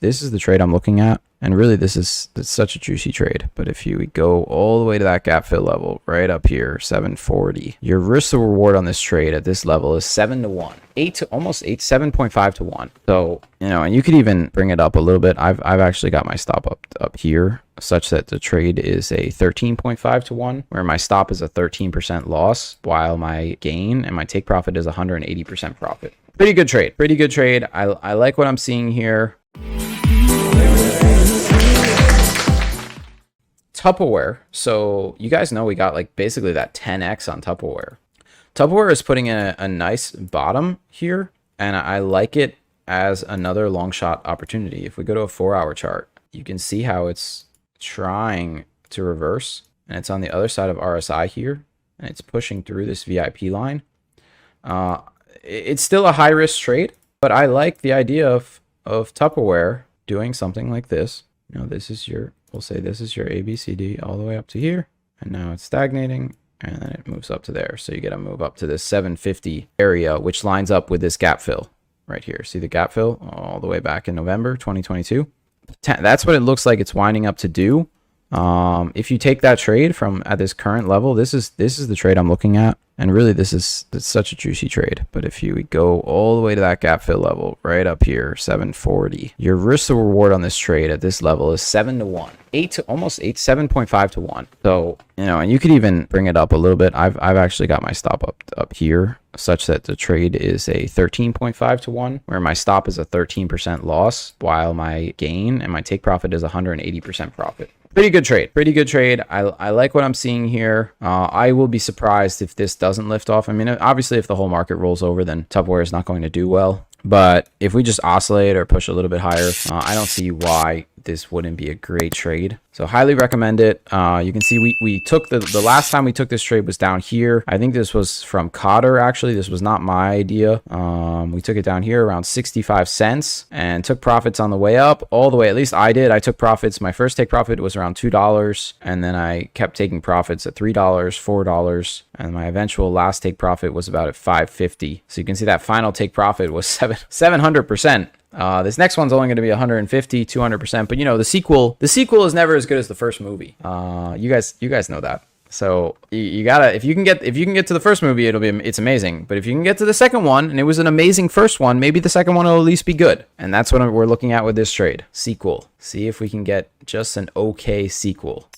This is the trade I'm looking at. And really, it's such a juicy trade. But if you go all the way to that gap fill level right up here, 740, your risk to reward on this trade at this level is 7 to 1, 8 to almost 8, 7.5 to 1. So, and you could even bring it up a little bit. I've actually got my stop up here such that the trade is a 13.5 to 1, where my stop is a 13% loss, while my gain and my take profit is 180% profit. Pretty good trade. Pretty good trade. I like what I'm seeing here. Tupperware. So you guys know we got like basically that 10x on Tupperware. Tupperware is putting in a nice bottom here, and I like it as another long shot opportunity. If we go to a 4-hour chart, you can see how it's trying to reverse, and it's on the other side of RSI here, and it's pushing through this VIP line. It's still a high risk trade, but I like the idea of Tupperware doing something like this. This is your, we'll say this is your ABCD all the way up to here, and now it's stagnating, and then it moves up to there. So you get to move up to this 750 area, which lines up with this gap fill right here. See the gap fill all the way back in November 2022. That's what it looks like it's winding up to do. If you take that trade from at this current level, this is the trade I'm looking at. And really, it's such a juicy trade. But if you go all the way to that gap fill level right up here, 740, your risk to reward on this trade at this level is 7 to 1, 8 to almost 8, 7.5 to 1. So, and you could even bring it up a little bit. I've actually got my stop up here such that the trade is a 13.5 to 1, where my stop is a 13% loss, while my gain and my take profit is 180% profit. Pretty good trade. Pretty good trade. I like what I'm seeing here. I will be surprised if this doesn't lift off. I mean, obviously, if the whole market rolls over, then Tupperware is not going to do well. But if we just oscillate or push a little bit higher, I don't see why this wouldn't be a great trade. So highly recommend it. You can see we took the last time we took this trade was down here. I think this was from Cotter, actually. This was not my idea. We took it down here around 65 cents and took profits on the way up all the way. At least I did. I took profits. My first take profit was around $2, and then I kept taking profits at $3, $4, and my eventual last take profit was about at $5.50. So you can see that final take profit was 700%. This next one's only going to be 150, 200%, but the sequel is never as good as the first movie. You guys know that. So you gotta, if you can get to the first movie, it's amazing. But if you can get to the second one, and it was an amazing first one, maybe the second one will at least be good. And that's what we're looking at with this trade. Sequel. See if we can get just an okay sequel.